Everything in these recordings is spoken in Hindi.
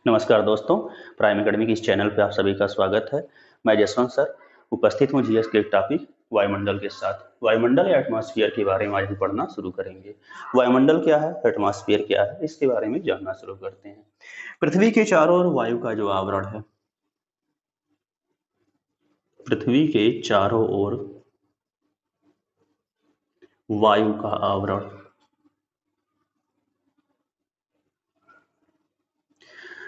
नमस्कार दोस्तों, प्राइम एकेडमी के इस चैनल पे आप सभी का स्वागत है। मैं जसवंत सर उपस्थित हूँ जीएस के एक टॉपिक वायुमंडल के साथ। वायुमंडल या एटमॉस्फेयर के बारे में आज हम पढ़ना शुरू करेंगे। वायुमंडल क्या है, एटमॉस्फेयर क्या है, इसके बारे में जानना शुरू करते हैं। पृथ्वी के चारों ओर वायु का जो आवरण है, पृथ्वी के चारों ओर वायु का आवरण,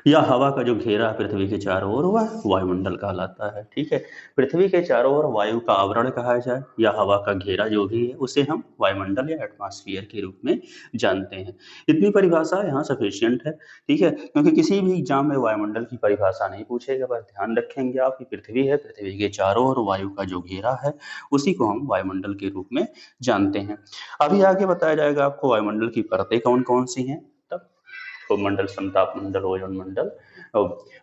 या हवा का जो घेरा है पृथ्वी के चारों ओर वह वायुमंडल कहलाता है। ठीक है, पृथ्वी के चारों ओर वायु का आवरण कहा जाए या हवा का घेरा जो भी है उसे हम वायुमंडल या एटमॉस्फेयर के रूप में जानते हैं। इतनी परिभाषा यहाँ सफिशिएंट है। ठीक है, क्योंकि किसी भी एग्जाम में वायुमंडल की परिभाषा नहीं पूछेगा, बस ध्यान रखेंगे आप कि पृथ्वी है, पृथ्वी के चारों ओर वायु का जो घेरा है उसी को हम वायुमंडल के रूप में जानते हैं। अभी आगे बताया जाएगा आपको वायुमंडल की परतें कौन कौन सी हैं, तो मंडल, समताप मंडल, ओजोन मंडल,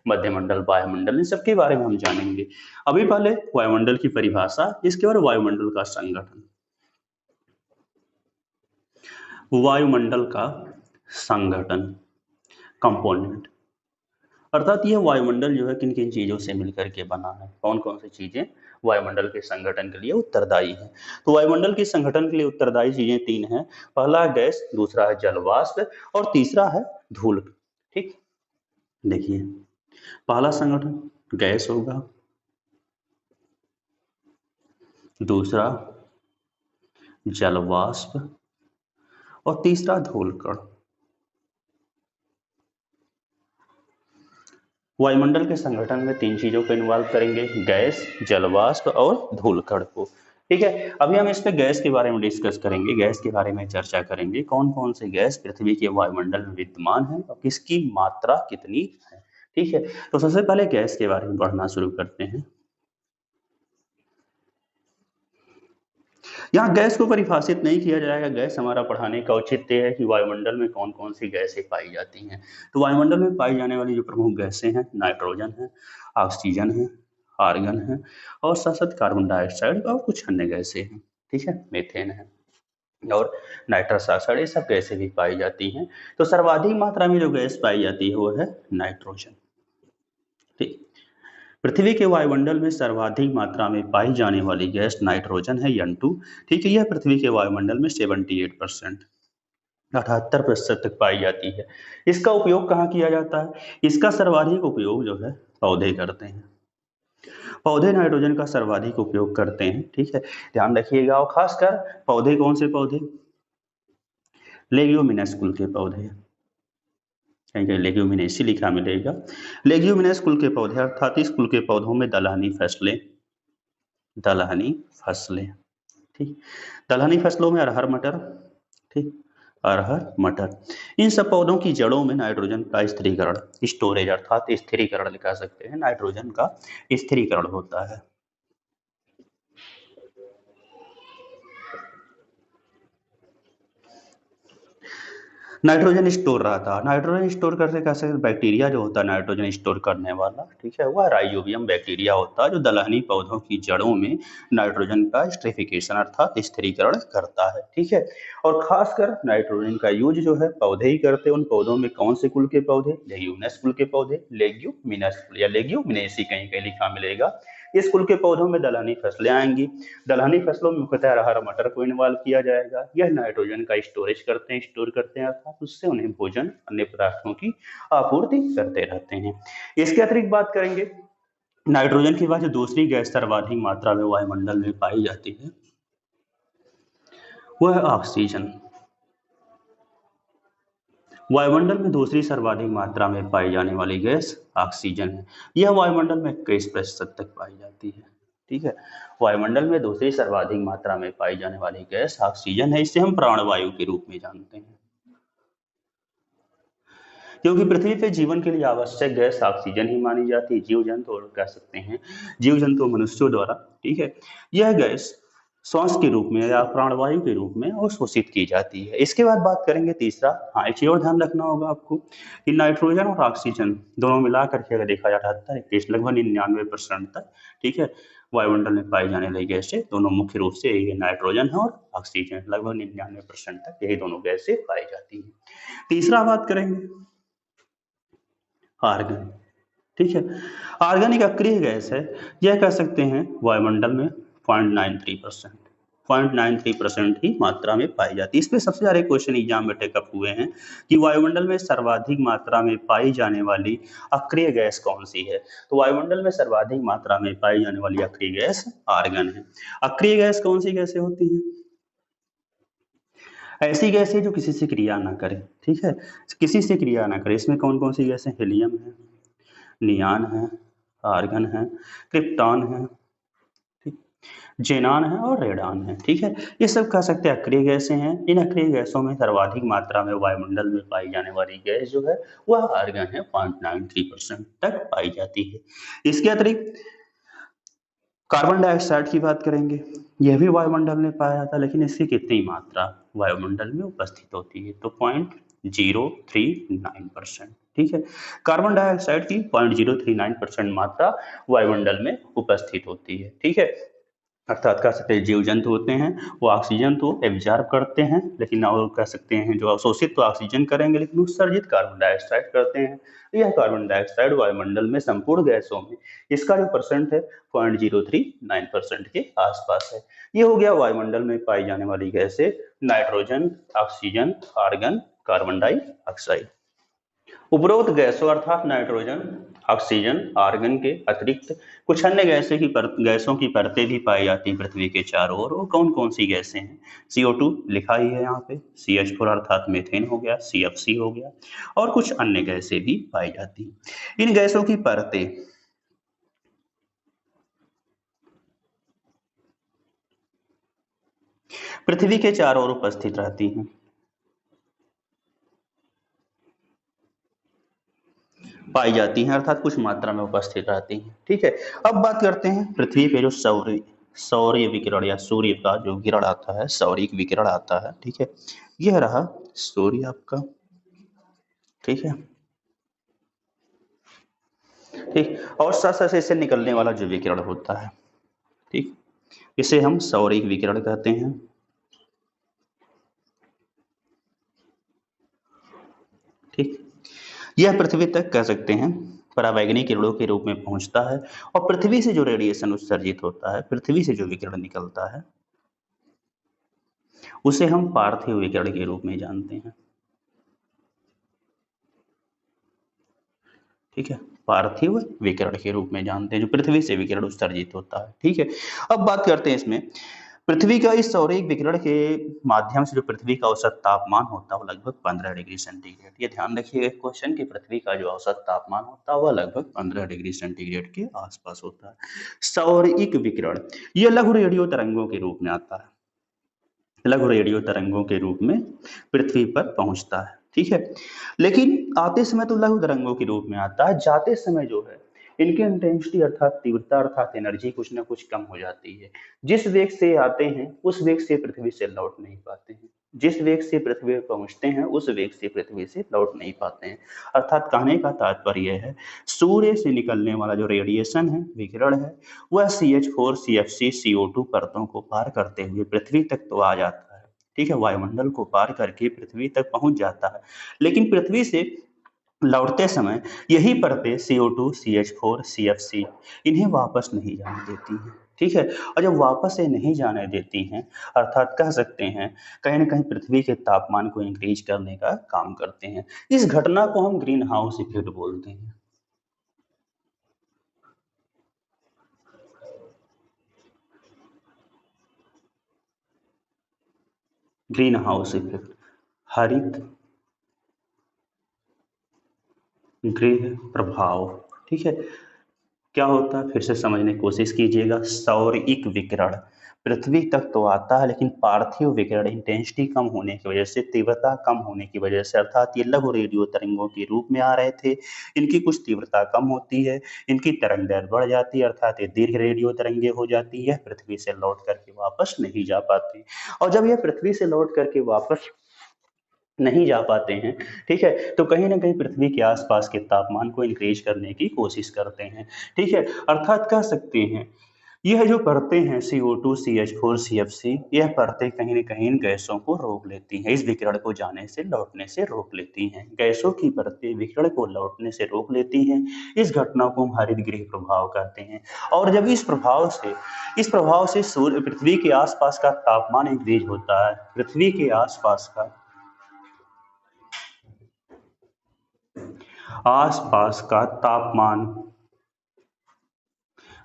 मध्य मंडल, वायुमंडल, इन सबके बारे में हम जानेंगे। अभी पहले वायुमंडल की परिभाषा, इसके बाद वायुमंडल का संगठन। वायुमंडल का संगठन, कंपोनेंट, अर्थात यह वायुमंडल जो है किन किन चीजों से मिलकर के बना है, कौन कौन सी चीजें वायुमंडल के संगठन के लिए उत्तरदायी है। तो वायुमंडल के संगठन के लिए उत्तरदायी चीजें तीन हैं। पहला है गैस, दूसरा है जल वाष्प और तीसरा है धूल। ठीक, देखिए पहला संगठन गैस होगा, दूसरा जल वाष्प और तीसरा धूल कण। वायुमंडल के संगठन में तीन चीजों को इन्वॉल्व करेंगे, गैस, जल वाष्प और धूल कण को। ठीक है, अभी हम इस पे गैस के बारे में डिस्कस करेंगे, गैस के बारे में चर्चा करेंगे, कौन कौन से गैस पृथ्वी के वायुमंडल में विद्यमान है और किसकी मात्रा कितनी है। ठीक है, तो सबसे पहले गैस के बारे में पढ़ना शुरू करते हैं। यहाँ गैस को परिभाषित नहीं किया जाएगा, गैस हमारा पढ़ाने का औचित्य है कि वायुमंडल में कौन कौन सी गैसें पाई जाती हैं। तो वायुमंडल में पाई जाने वाली जो प्रमुख गैसें हैं, नाइट्रोजन है, ऑक्सीजन है, आर्गन है और साथ साथ कार्बन डाइऑक्साइड और कुछ अन्य गैसें हैं। ठीक है, मीथेन है और नाइट्रस ऑक्साइड, ये सब गैसें भी पाई जाती हैं। तो सर्वाधिक मात्रा में जो गैस पाई जाती है वो है नाइट्रोजन। ठीक, पृथ्वी के वायुमंडल में सर्वाधिक मात्रा में पाई जाने वाली गैस नाइट्रोजन है, N2। ठीक है, यह पृथ्वी के वायुमंडल में 78%, 78% तक पाई जाती है। इसका उपयोग कहाँ किया जाता है? इसका सर्वाधिक उपयोग जो है पौधे करते हैं। पौधे नाइट्रोजन का सर्वाधिक उपयोग करते हैं। ठीक है, ध्यान रखिएगा। और खासकर पौधे कौन से पौधे? लेग्यूमिनस कुल के पौधे, कहीं कहीं लेग्यूमिनेसी लिखा मिलेगा। लेग्यूमिनस कुल के पौधे, अर्थात इस कुल के पौधों में दलहनी फसलें, दलहनी फसलें, ठीक, दलहनी फसलों में अरहर, मटर, ठीक, अरहर, मटर, इन सब पौधों की जड़ों में नाइट्रोजन का स्थिरीकरण, स्टोरेज अर्थात स्थिरीकरण कह सकते हैं, नाइट्रोजन का स्थिरीकरण होता है। नाइट्रोजन स्टोर रहता है, नाइट्रोजन स्टोर करने का से बैक्टीरिया जो होता है नाइट्रोजन स्टोर करने वाला, ठीक है, वह राइजोबियम बैक्टीरिया होता है जो दलहनी पौधों की जड़ों में नाइट्रोजन का स्ट्रेफिकेशन अर्थात स्थिरीकरण करता है। ठीक है, और खासकर नाइट्रोजन का यूज जो है पौधे ही करते हैं। उन पौधों में कौन से कुल के पौधे? लेग्यूमिनस कुल के पौधे, लेग्यूमिनस या लेग्यूमिनेसी कहीं कहीं लिखा मिलेगा। इस कुल के पौधों में दलहनी फसलें आएंगी। दलहनी फसलों में मुख्यतः अरहर, मटर को इन्वॉल्व किया जाएगा। यह नाइट्रोजन का स्टोरेज करते हैं, स्टोर करते हैं, अर्थात उससे उन्हें भोजन, अन्य पदार्थों की आपूर्ति करते रहते हैं। इसके अतिरिक्त बात करेंगे, नाइट्रोजन के बाद जो दूसरी गैस सर्वाधिक मात्रा में वायुमंडल में पाई जाती है वह है ऑक्सीजन। वायुमंडल में दूसरी सर्वाधिक मात्रा में पाई जाने वाली गैस ऑक्सीजन है। यह वायुमंडल में 21% तक पाई जाती है। ठीक है, वायुमंडल में दूसरी सर्वाधिक मात्रा में पाई जाने वाली गैस ऑक्सीजन है। इसे हम प्राणवायु के रूप में जानते हैं, क्योंकि पृथ्वी पे जीवन के लिए आवश्यक गैस ऑक्सीजन ही मानी जाती है। जीव जंतु और कह सकते हैं जीव जंतु मनुष्यों द्वारा, ठीक है, यह गैस श्वास के रूप में या प्राणवायु के रूप में अवशोषित की जाती है। इसके बाद बात करेंगे तीसरा, हाँ एक चीज और ध्यान रखना होगा आपको कि नाइट्रोजन और ऑक्सीजन दोनों मिलाकर के अगर देखा जाता है लगभग 99% तक, ठीक है, वायुमंडल में पाई जाने वाली गैसें दोनों मुख्य रूप से ये नाइट्रोजन है और ऑक्सीजन, लगभग 99% तक यही दोनों गैसें पाई जाती हैं। तीसरा बात करेंगे आर्गन। ठीक है, आर्गन एक अक्रिय गैस है, यह कह सकते हैं वायुमंडल में 0.93% ही मात्रा में पाई जाती है। इस पे सबसे ज्यादा क्वेश्चन एग्जाम में टेकअप हुए हैं कि वायुमंडल में सर्वाधिक मात्रा में पाई जाने वाली अक्रिय गैस कौन सी है। तो वायुमंडल में सर्वाधिक मात्रा में पाई जाने वाली अक्रिय गैस आर्गन है। अक्रिय गैस कौन सी गैसें होती हैं? ऐसी गैसें जो किसी से क्रिया ना करे। ठीक है, किसी से क्रिया ना करे। इसमें कौन कौन सी गैसें? हीलियम है, नियान है, आर्गन है, क्रिप्टॉन है, ठीक, जेनान है और रेडान है। ठीक है, ये सब कह सकते हैं अक्रिय गैसें हैं। इन अक्रिय गैसों में सर्वाधिक मात्रा में वायुमंडल में पाई जाने वाली गैस जो है वह आर्गन है, 0.93% तक पाई जाती है। इसके अतिरिक्त कार्बन डाइऑक्साइड की बात करेंगे, यह भी वायुमंडल में पाया जाता है, लेकिन इसकी कितनी मात्रा वायुमंडल में उपस्थित होती है? तो 0.039%। ठीक है, कार्बन डाइऑक्साइड की 0.039% मात्रा वायुमंडल में उपस्थित होती है। ठीक है, अर्थात कह सकते हैं जीव जंतु होते हैं वो ऑक्सीजन तो एब्जॉर्ब करते हैं, लेकिन और कह सकते हैं जो अवशोषित तो ऑक्सीजन करेंगे लेकिन उत्सर्जित कार्बन डाइऑक्साइड करते हैं। यह कार्बन डाइऑक्साइड वायुमंडल में संपूर्ण गैसों में इसका जो परसेंट है 0.039% के आसपास है। ये हो गया वायुमंडल में पाई जाने वाली गैसें, nitrogen, oxygen, argon, carbon dioxide. उपरोक्त गैसों अर्थात नाइट्रोजन, ऑक्सीजन, आर्गन के अतिरिक्त कुछ अन्य गैसों की परतें भी पाई जाती हैं पृथ्वी के चारों ओर। वो कौन कौन सी गैसें हैं? CO2 लिखा ही है यहाँ पे, CH4 अर्थात मीथेन हो गया, CFC हो गया, और कुछ अन्य गैसें भी पाई जाती हैं। इन गैसों की परतें पृथ्वी के चारों ओर उपस्थित रहती हैं, पाई जाती हैं, अर्थात कुछ मात्रा में उपस्थित रहती हैं। ठीक है, अब बात करते हैं पृथ्वी पे जो सौर्य विकिरण या सूर्य का जो किरण आता है, सौरिक विकिरण आता है। ठीक है, यह रहा सूर्य आपका। ठीक है, ठीक, और साथ साथ इससे निकलने वाला जो विकिरण होता है, ठीक, इसे हम सौरिक विकिरण कहते हैं। ठीक, यह पृथ्वी तक कह सकते हैं परावैंगनी किरणों के रूप में पहुंचता है, और पृथ्वी से जो रेडिएशन उत्सर्जित होता है, पृथ्वी से जो विकिरण निकलता है, उसे हम पार्थिव विकिरण के रूप में जानते हैं। ठीक है, पार्थिव विकिरण के रूप में जानते हैं, जो पृथ्वी से विकिरण उत्सर्जित होता है। ठीक है, अब बात करते हैं इसमें पृथ्वी का इस सौरिक विकिरण के माध्यम से जो पृथ्वी का औसत तापमान होता है वो लगभग 15 डिग्री सेंटीग्रेड। ये ध्यान रखिएगा क्वेश्चन कि पृथ्वी का जो औसत तापमान होता है वह लगभग 15 डिग्री सेंटीग्रेड के आसपास होता है। सौरिक विकिरण ये लघु रेडियो तरंगों के रूप में आता है, लघु रेडियो तरंगों के रूप में पृथ्वी पर पहुंचता है। ठीक है, लेकिन आते समय तो लघु तरंगों के रूप में आता है, जाते समय जो है इनकी इंटेंसिटी अर्थात तीव्रता अर्थात एनर्जी कुछ ना कुछ कम हो जाती है। जिस वेग से आते हैं उस वेग से पृथ्वी से लौट नहीं पाते हैं, जिस वेग से पृथ्वी पर पहुंचते हैं उस वेग से पृथ्वी से लौट नहीं पाते हैं। अर्थात कहने का तात्पर्य है सूर्य से निकलने वाला जो रेडिएशन है, विकिरण है, वह CH4 CFC CO2 परतों को पार करते हुए पृथ्वी तक तो आ जाता है। ठीक है, वायुमंडल को पार करके पृथ्वी तक पहुंच जाता है, लेकिन पृथ्वी से लौटते समय यही परतें CO2 CH4 CFC इन्हें वापस नहीं जाने देती हैं। ठीक है, और जब वापस ये नहीं जाने देती हैं, अर्थात कह सकते हैं कहीं ना कहीं पृथ्वी के तापमान को इंक्रीज करने का काम करते हैं। इस घटना को हम ग्रीन हाउस इफेक्ट बोलते हैं। ग्रीन हाउस इफेक्ट, हरित गृह प्रभाव। ठीक है, क्या होता है फिर से समझने की कोशिश कीजिएगा। सौरिक विकिरण पृथ्वी तक तो आता है, लेकिन पार्थिव विकिरण इंटेंसिटी कम होने की वजह से, तीव्रता कम होने की वजह से, अर्थात ये लघु रेडियो तरंगों के रूप में आ रहे थे, इनकी कुछ तीव्रता कम होती है, इनकी तरंग दैर्ध्य बढ़ जाती है, अर्थात ये दीर्घ रेडियो तरंगे हो जाती है, पृथ्वी से लौट करके वापस नहीं जा पाती। और जब ये पृथ्वी से लौट करके वापस नहीं जा पाते हैं, ठीक है, तो कहीं ना कहीं पृथ्वी के आसपास के तापमान को इंक्रीज करने की कोशिश करते हैं। ठीक है, अर्थात कह सकते हैं यह जो परतें हैं CO2, CH4, CFC, यह परतें कहीं न कहीं इन गैसों को रोक लेती हैं, इस विकिरण को जाने से, लौटने से रोक लेती हैं। गैसों की परतें विकिरण को लौटने से रोक लेती हैं। इस घटना को हम हरितगृह प्रभाव कहते हैं। और जब इस प्रभाव से सूर्य पृथ्वी के आसपास का तापमान इंक्रीज होता है। पृथ्वी के आसपास का तापमान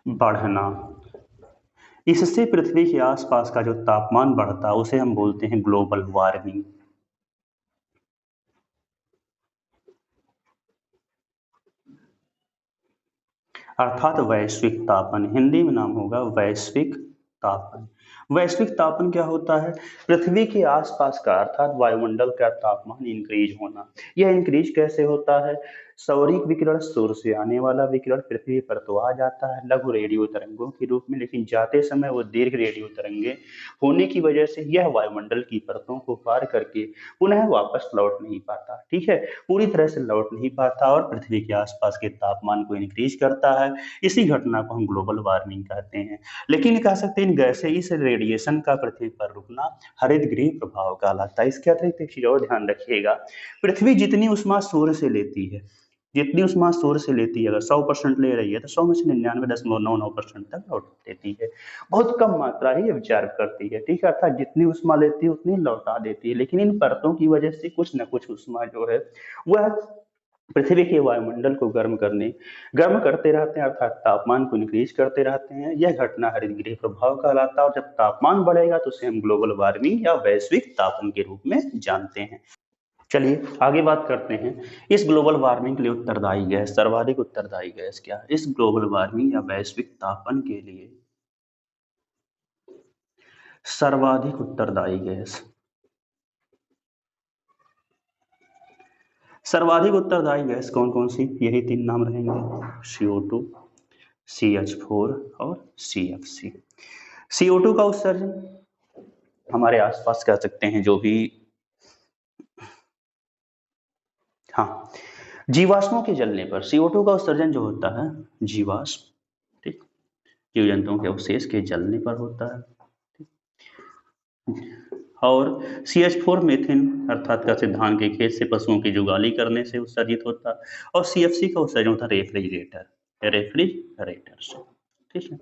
बढ़ना, इससे पृथ्वी के आसपास का जो तापमान बढ़ता है उसे हम बोलते हैं ग्लोबल वार्मिंग। अर्थात वैश्विक तापन, हिंदी में नाम होगा वैश्विक तापन। वैश्विक तापन क्या होता है? पृथ्वी के आसपास का अर्थात वायुमंडल का तापमान इंक्रीज होना। यह इंक्रीज कैसे होता है? सौरिक विकिरण, सूर्य से आने वाला विकिरण पृथ्वी पर तो आ जाता है लघु रेडियो तरंगों के रूप में, लेकिन जाते समय वो दीर्घ रेडियो तरंगे होने की वजह से यह वायुमंडल की परतों को पार करके पुनः वापस लौट नहीं पाता। ठीक है, पूरी तरह से लौट नहीं पाता और पृथ्वी के आसपास के तापमान को इंक्रीज करता है। इसी घटना को हम ग्लोबल वार्मिंग कहते हैं। लेकिन कह सकते हैं गैसे इस रेडिएशन का पृथ्वी पर रुकना हरितगृह प्रभाव कहलाता है। इसके अतिरिक्त एक चीज और ध्यान रखिएगा, पृथ्वी जितनी उष्मा सूर्य से लेती है, जितनी उष्मा सूर्य से लेती है, अगर 100% ले रही है तो 100 में से 99.99% तक लौट देती है। बहुत कम मात्रा ही अब्जॉर्ब करती है। ठीक है, अर्थात जितनी उष्मा लेती है उतनी लौटा देती है। लेकिन इन परतों की वजह से कुछ न कुछ उष्मा जो है वह पृथ्वी के वायुमंडल को गर्म करते रहते हैं, अर्थात तापमान को इंक्रीज करते रहते हैं। यह घटना हरितगृह प्रभाव कहलाता है और जब तापमान बढ़ेगा तो उसे हम ग्लोबल वार्मिंग या वैश्विक तापन के रूप में जानते हैं। चलिए आगे बात करते हैं, इस ग्लोबल वार्मिंग के लिए उत्तरदायी गैस, सर्वाधिक उत्तरदायी गैस क्या है? इस ग्लोबल वार्मिंग या वैश्विक तापन के लिए सर्वाधिक उत्तरदायी गैस, सर्वाधिक उत्तरदायी गैस कौन कौन सी? यही 3 नाम रहेंगे, CO2, CH4 और CFC। CO2 का उत्सर्जन हमारे आसपास कह सकते हैं जो भी, हाँ, जीवाश्मों के जलने पर CO2 का उत्सर्जन जो होता है, जीवाश्म, ठीक, जीव जंतुओं के अवशेष के जलने पर होता है। और CH4 मीथेन अर्थात का धान के खेत से पशुओं की जुगाली करने से उत्सर्जित होता है। और CFC का उत्सर्जन होता है रेफ्रिजरेटर से। ठीक है,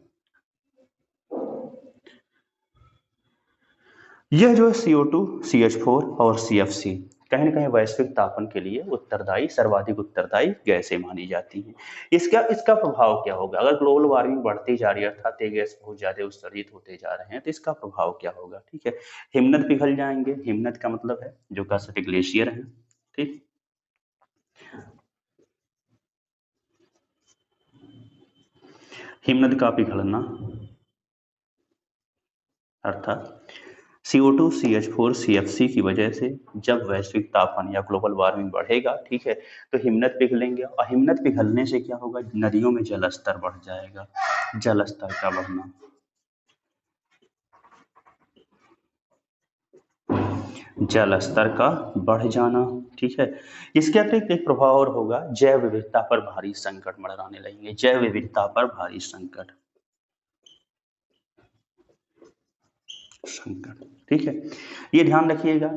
यह जो CO2, CH4 और CFC कहीं न कहीं वैश्विक तापन के लिए उत्तरदायी, सर्वाधिक उत्तरदायी गैसें मानी जाती हैं। इसका प्रभाव क्या होगा? अगर ग्लोबल वार्मिंग बढ़ती जा रही है अर्थात ये गैस बहुत ज्यादा उत्सर्जित होते जा रहे हैं तो इसका प्रभाव क्या होगा? ठीक है, हिमनद पिघल जाएंगे। हिमनद का मतलब है जो कह सकते ग्लेशियर है। ठीक, हिमनद का पिघलना अर्थात CO2, CH4, CFC की वजह से जब वैश्विक तापमान या ग्लोबल वार्मिंग बढ़ेगा, ठीक है, तो हिमनद पिघलेंगे और हिमनद पिघलने से क्या होगा? नदियों में जल स्तर बढ़ जाएगा। जल स्तर का बढ़ना, जल स्तर का बढ़ जाना। ठीक है, इसके अतिरिक्त एक प्रभाव और होगा, जैव विविधता पर भारी संकट मंडराने लगेंगे। जैव विविधता पर भारी संकट, ठीक है, ये ध्यान रखिएगा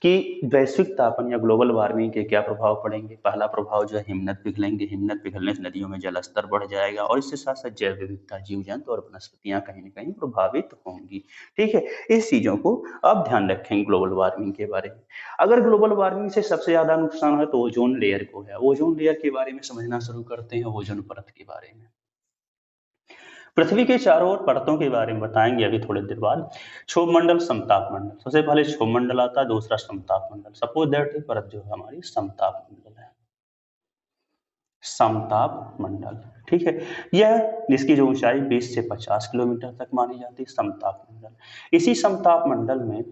कि वैश्विक तापन या ग्लोबल वार्मिंग के क्या प्रभाव पड़ेंगे। पहला प्रभाव जो है हिमनद पिघलेंगे, हिमनद पिघलने से नदियों में जल स्तर बढ़ जाएगा और इसके साथ साथ जैव विविधता, जीव जंतु और वनस्पतियां कहीं न कहीं प्रभावित होंगी। ठीक है, इस चीजों को आप ध्यान रखें ग्लोबल वार्मिंग के बारे में। अगर ग्लोबल वार्मिंग से सबसे ज्यादा नुकसान है तो ओजोन लेयर को है। ओजोन लेयर के बारे में समझना शुरू करते हैं, ओजोन परत के बारे में। पृथ्वी के चारों ओर परतों के बारे में बताएंगे अभी थोड़ी देर बाद। क्षोभ मंडल, समताप मंडल, सबसे पहले क्षोभ मंडल आता है, दूसरा समताप मंडल। सपोज दैट परत जो है हमारी समताप मंडल है, समताप मंडल। ठीक है, यह इसकी जो ऊंचाई 20 से 50 किलोमीटर तक मानी जाती है, समताप मंडल। इसी समताप मंडल में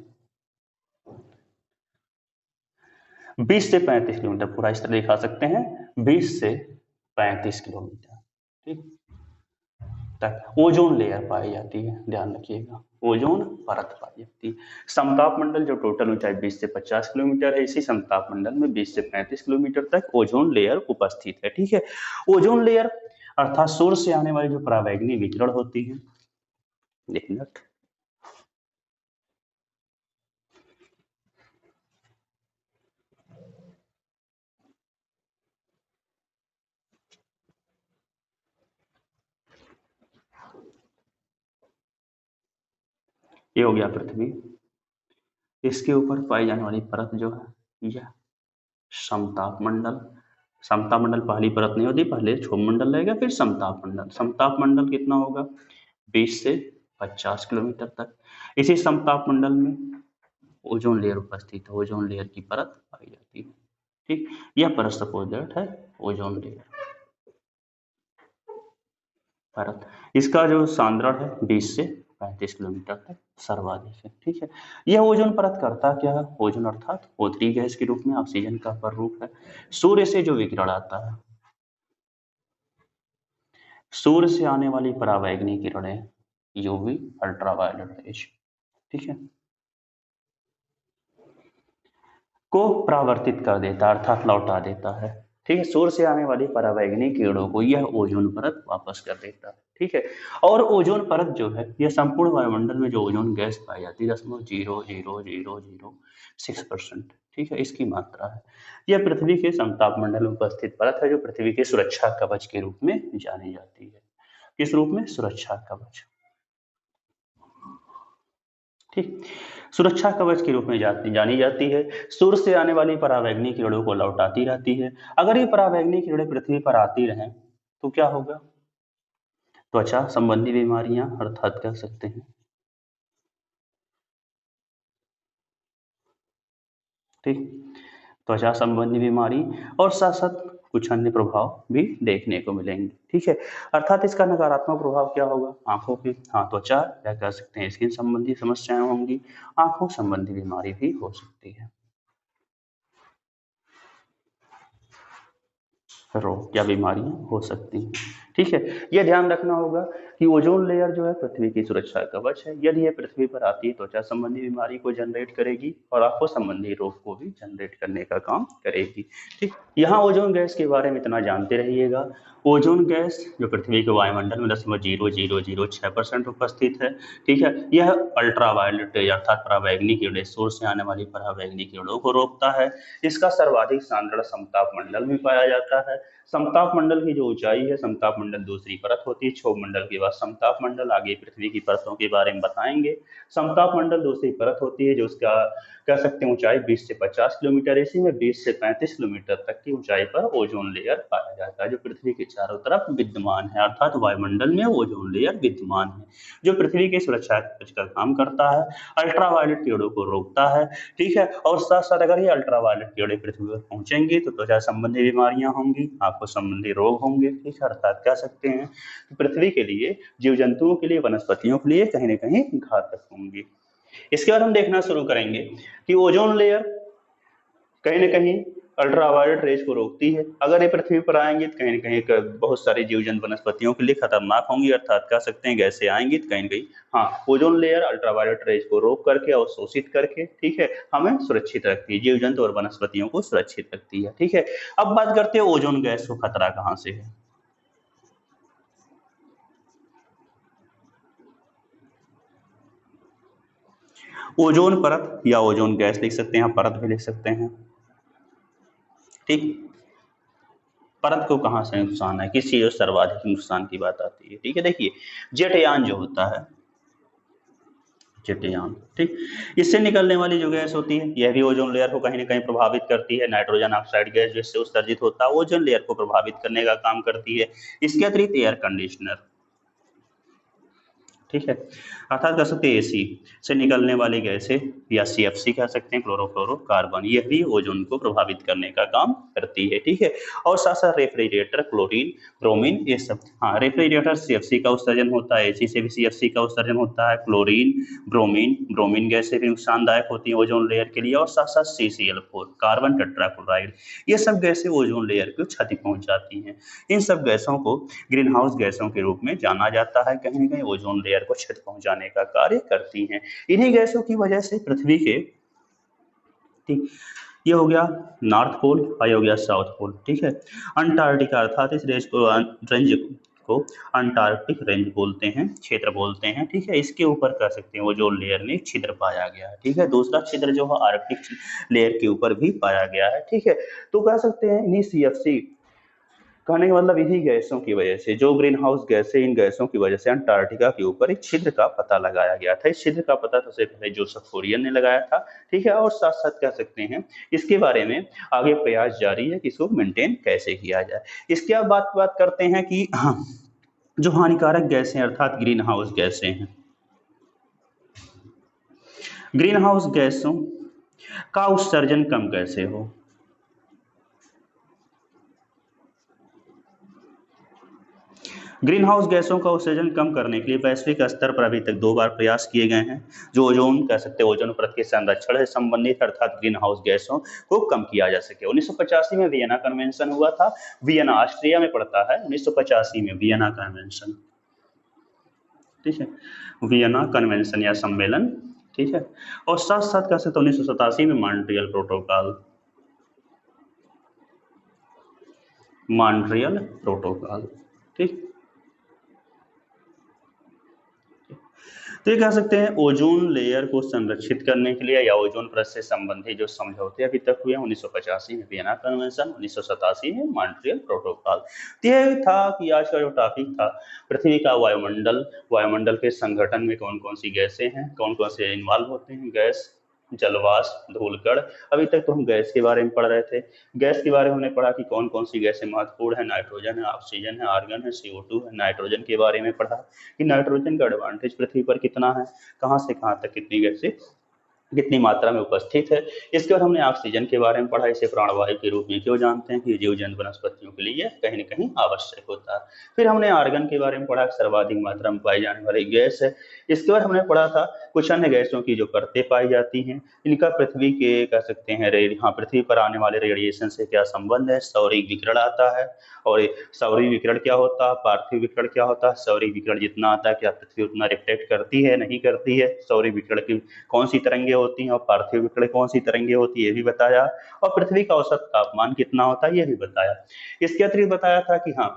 20 से 35 किलोमीटर, पूरा इस तरह दिखा सकते हैं, 20 से 35 किलोमीटर, ठीक, तक ओजोन लेयर पाई जाती है। ध्यान रखिएगा, ओजोन परत पाई जाती है। समताप मंडल जो टोटल ऊंचाई 20 से 50 किलोमीटर है, इसी समताप मंडल में 20 से 35 किलोमीटर तक ओजोन लेयर उपस्थित है। ठीक है, ओजोन लेयर अर्थात सूर्य से आने वाली जो पराबैंगनी विकिरण होती है, एक मिनट। ये हो गया पृथ्वी। इसके ऊपर पाई जाने वाली परत जो है यह समताप मंडल। समताप मंडल पहली परत नहीं होती, पहले क्षोभ मंडल रहेगा फिर समताप मंडल। समताप मंडल कितना होगा? 20 से 50 किलोमीटर तक। इसी समताप मंडल में ओजोन लेयर उपस्थित है, ओजोन लेयर की परत पाई जाती है। ठीक, यह परत सपोज दैट है ओजोन लेयर परत। इसका जो सांद्रण है 20 से 35 किलोमीटर तक सर्वाधिक है। ठीक है, यह ओजोन परत करता क्या है? ओजोन अर्थात O3 गैस के रूप में ऑक्सीजन का प्ररूप है। सूर्य से जो विकिरण आता है, सूर्य से आने वाली परावैंगनी किरणें यूवी अल्ट्रावायलेट रेज, ठीक है, को परावर्तित कर देता है अर्थात लौटा देता है। ठीक है, सूर्य से आने वाली परावैंगनी किरणों को यह ओजोन परत वापस कर देता है। ठीक है, और ओजोन परत जो है यह संपूर्ण वायुमंडल में जो ओजोन गैस पाई जाती है 0.0006%। ठीक है, इसकी मात्रा है। यह पृथ्वी के समताप मंडल में उपस्थित परत है जो पृथ्वी के सुरक्षा कवच के रूप में जानी जाती है। किस रूप में? सुरक्षा कवच। ठीक, सुरक्षा कवच के रूप में जानी जाती है। सूर्य से आने वाली परावैंगनी किरणों को लौटाती रहती है। अगर ये परावैंगनी किरणें पृथ्वी पर आती रहें तो क्या होगा? त्वचा संबंधी बीमारियां अर्थात कह सकते हैं, ठीक, त्वचा संबंधी बीमारी और साथ साथ कुछ अन्य प्रभाव भी देखने को मिलेंगे। ठीक है, अर्थात इसका नकारात्मक प्रभाव क्या होगा? आंखों पे, हाँ, त्वचा या कह सकते हैं स्किन संबंधी समस्याएं होंगी, आंखों संबंधी बीमारी भी हो सकती है, रोग या बीमारियां हो सकती हैं। ठीक है, यह ध्यान रखना होगा कि ओजोन लेयर जो है पृथ्वी की सुरक्षा कवच है। यदि यह पृथ्वी पर आती है त्वचा संबंधी बीमारी को जनरेट करेगी और आंखों संबंधी रोग को भी जनरेट करने का काम करेगी। ठीक, यहाँ ओजोन गैस के बारे में इतना जानते रहिएगा। ओजोन गैस जो पृथ्वी के वायुमंडल में 0.0006% उपस्थित है। ठीक है, यह अल्ट्रावायलेट अर्थात परावैंगनी किरणें, सूर्य से आने वाली परावैंगनी किरणों को रोकता है। इसका सर्वाधिक सांद्रण समताप मंडल में पाया जाता है। समताप मंडल की जो ऊंचाई है, समताप मंडल दूसरी परत होती है, क्षोभ मंडल के बाद समताप मंडल। आगे पृथ्वी की परतों के बारे में बताएंगे। समताप मंडल दूसरी परत होती है जो उसका कह सकते हैं ऊंचाई 20 से 50 किलोमीटर, इसी में 20 से 35 किलोमीटर तक की ऊंचाई पर ओजोन लेयर पाया जाता है जो पृथ्वी के चारों तरफ विद्यमान है, अर्थात वायुमंडल में ओजोन लेयर विद्यमान है जो पृथ्वी की सुरक्षा कवच का काम करता है, अल्ट्रावायलेट किरणों को रोकता है। ठीक है, और साथ साथ अगर ये अल्ट्रावायलेट किरणें पृथ्वी पर पहुंचेंगी तो त्वचा संबंधी बीमारियां होंगी, आंखों संबंधी रोग होंगे। ठीक है, अर्थात कह सकते हैं कि पृथ्वी के लिए, जीव जंतुओं के लिए, वनस्पतियों के लिए कहीं ना कहीं घातक होंगी। इसके बाद हम देखना शुरू करेंगे कि ओजोन लेयर कहीं ना कहीं अल्ट्रावायलेट रेज को रोकती है। अगर ये पृथ्वी पर आएंगी तो कहीं ना कहीं बहुत सारे जीव जंतु वनस्पतियों के लिए खतरनाक होंगी, अर्थात कह सकते हैं गैसें आएंगी तो कहीं ना कहीं, हाँ, ओजोन लेयर अल्ट्रावायलेट रेज को रोक करके और शोषित करके, ठीक है, हमें सुरक्षित रखती है, जीव जंतु और वनस्पतियों को सुरक्षित रखती है। ठीक है, अब बात करते हैं ओजोन गैस को खतरा कहाँ से है। ओजोन परत या ओजोन गैस लिख सकते हैं, परत भी लिख सकते हैं। ठीक, परत को कहां से नुकसान है, किस चीज से सर्वाधिक नुकसान की बात आती है? ठीक है, देखिए, जेटयान जो होता है, जेटयान, ठीक, इससे निकलने वाली जो गैस होती है यह भी ओजोन लेयर को कहीं ना कहीं प्रभावित करती है। नाइट्रोजन ऑक्साइड गैस जिससे उत्सर्जित होता है ओजोन लेयर को प्रभावित करने का काम करती है। इसके अतिरिक्त एयर कंडीशनर, ठीक है, अर्थात कह सकते हैं एसी से निकलने वाली गैसें या सीएफसी कह सकते हैं, क्लोरोफ्लोरोकार्बन, यह भी ओजोन को प्रभावित करने का काम करती है। ठीक है, और साथ साथ रेफ्रिजरेटर, क्लोरीन, ब्रोमीन, ये सब, हाँ, रेफ्रिजरेटर सीएफसी का उत्सर्जन होता है, एसी से भी सीएफसी का उत्सर्जन होता है, क्लोरीन, ब्रोमीन, ब्रोमीन गैसें भी नुकसानदायक होती है ओजोन लेयर के लिए, और साथ साथ CCl4, कार्बन टेट्राक्लोराइड, ये सब गैसें ओजोन लेयर को क्षति पहुंचाती हैं। इन सब गैसों को ग्रीन हाउस गैसों के रूप में जाना जाता है, कहीं ना कहीं ओजोन लेयर को क्षति पहुंचाने का कार्य करती हैं। इन्हीं गैसों की वजह से पृथ्वी के, ठीक, ये हो गया नॉर्थ पोल और ये हो गया साउथ पोल। ठीक है, अंटार्कटिका अर्थात इस रेंज को अंटार्कटिक रेंज बोलते हैं, क्षेत्र बोलते हैं, ठीक है। इसके ऊपर कह सकते हैं ओजोन लेयर में छिद्र पाया गया है, ठीक है। दूसरा छिद्र जो है आर्कटिक लेयर के ऊपर भी पाया गया है, ठीक है। तो कह सकते हैं इन्हीं CFC कहने का मतलब इन्हीं गैसों की वजह से, जो ग्रीन हाउस गैस है, इन गैसों की वजह से अंटार्कटिका के ऊपर एक छिद्र का पता लगाया गया था। इस छिद्र का पता सबसे पहले जोसेफ फोरियर ने लगाया था, ठीक है। और साथ साथ कह सकते हैं इसके बारे में आगे प्रयास जारी है कि इसको मेंटेन कैसे किया जाए। इसके अब बात करते हैं कि जो हानिकारक गैसें अर्थात ग्रीन हाउस गैसें हैं, ग्रीन हाउस गैसों का उत्सर्जन कम कैसे हो। ग्रीन हाउस गैसों का उत्सर्जन कम करने के लिए वैश्विक स्तर पर अभी तक 2 बार प्रयास किए गए हैं। जो ओजोन कह सकते हैं ओजोन परत के संरक्षण से संबंधित अर्थात ग्रीन हाउस गैसों को कम किया जा सके। 1985 में वियना कन्वेंशन हुआ था, वियना ऑस्ट्रिया में पड़ता है। 1985 में वियना कन्वेंशन, ठीक है, वियना कन्वेंशन या सम्मेलन, ठीक है। और साथ साथ कह सकते 1987 में मॉन्ट्रियल प्रोटोकॉल, मॉन्ट्रियल प्रोटोकॉल, ठीक। तो ये कह सकते हैं ओजोन लेयर को संरक्षित करने के लिए या ओजोन परत से संबंधित जो समझौते अभी तक हुए 1985 में वियना कन्वेंशन, 1987 में मॉन्ट्रियल प्रोटोकॉल। तो ये था कि आज का जो टॉपिक था पृथ्वी का वायुमंडल, वायुमंडल के संगठन में कौन कौन सी गैसें हैं, कौन कौन से इन्वॉल्व होते हैं, गैस, जलवाष्प, धूलकण। अभी तक तो हम गैस के बारे में पढ़ रहे थे। गैस के बारे में हमने पढ़ा कि कौन कौन सी गैसें महत्वपूर्ण है, नाइट्रोजन है, ऑक्सीजन है, आर्गन है, CO2 है। नाइट्रोजन के बारे में पढ़ा कि नाइट्रोजन का एडवांटेज पृथ्वी पर कितना है, कहाँ से कहाँ तक कितनी गैसें कितनी मात्रा में उपस्थित है। इसके बाद हमने ऑक्सीजन के बारे में पढ़ा, इसे प्राणवायु के रूप में क्यों जानते हैं कि जीव जंतु वनस्पतियों के लिए कहीं न कहीं आवश्यक होता है। फिर हमने आर्गन के बारे में पढ़ा, सर्वाधिक मात्रा में पाई जाने वाली गैस है। इसके बाद हमने पढ़ा था कुछ अन्य गैसों की जो परतें पाई जाती हैं, इनका पृथ्वी के कह सकते हैं पृथ्वी पर आने वाले रेडिएशन से क्या संबंध है। सौरिक विकिरण आता है, और सौरिक विकिरण क्या होता है, पार्थिव विकिरण क्या होता है। सौरिक विकिरण जितना आता है क्या पृथ्वी उतना रिफ्लेक्ट करती है, नहीं करती है। सौरिक विकिरण की कौन सी तरंगे होती हैं और पार्थिव विकिरण कौन सी तरंगे होती है, ये भी बताया। और पृथ्वी का औसत तापमान कितना होता है, ये भी बताया। इसके अतिरिक्त बताया था कि हाँ,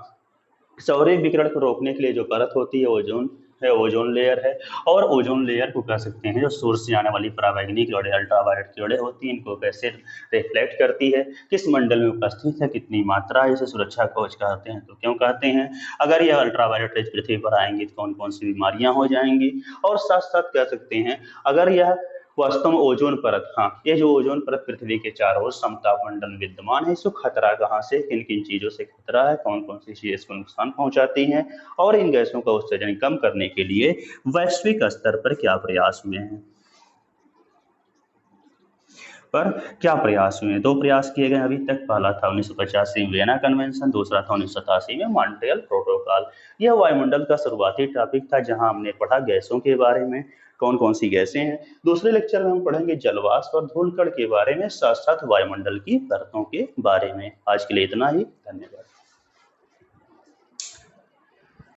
सौर विकिरण को रोकने के लिए जो परत होती है ओजोन है, ओजोन लेयर है। और ओजोन लेयर को कह सकते हैं जो सूर्य से आने वाली पराबैंगनी किरणें, अल्ट्रावायलेट किरणें होती हैं, इनको कैसे रिफ्लेक्ट करती है, किस मंडल में उपस्थित है, कितनी मात्रा है। इसे सुरक्षा कवच कहते हैं। तो क्यों कहते हैं, अगर यह अल्ट्रावायलेट रेज पृथ्वी पर आएंगी तो कौन कौन सी बीमारियां हो जाएंगी। और साथ साथ कह सकते हैं अगर यह वास्तव में ओजोन परत, हाँ, ये जो ओजोन परत पृथ्वी के चारों ओर समताप मंडल में विद्यमान है, इसको खतरा कहाँ से, किन किन चीजों से खतरा है, कौन कौन सी चीजें इसको नुकसान पहुंचाती हैं, और इन गैसों का उत्सर्जन कम करने के लिए वैश्विक स्तर पर क्या प्रयास हुए हैं, पर क्या प्रयास हुए हैं। 2 प्रयास किए गए अभी तक। पहला था 1985 में वियना कन्वेंशन, दूसरा था 1987 में मॉन्ट्रियल प्रोटोकॉल। यह वायुमंडल का शुरुआती टॉपिक था, जहां हमने पढ़ा गैसों के बारे में, कौन कौन सी गैसें हैं। दूसरे लेक्चर में हम पढ़ेंगे जलवाष्प और धूलकण के बारे में, साथ साथ वायुमंडल की परतों के बारे में। आज के लिए इतना ही, धन्यवाद।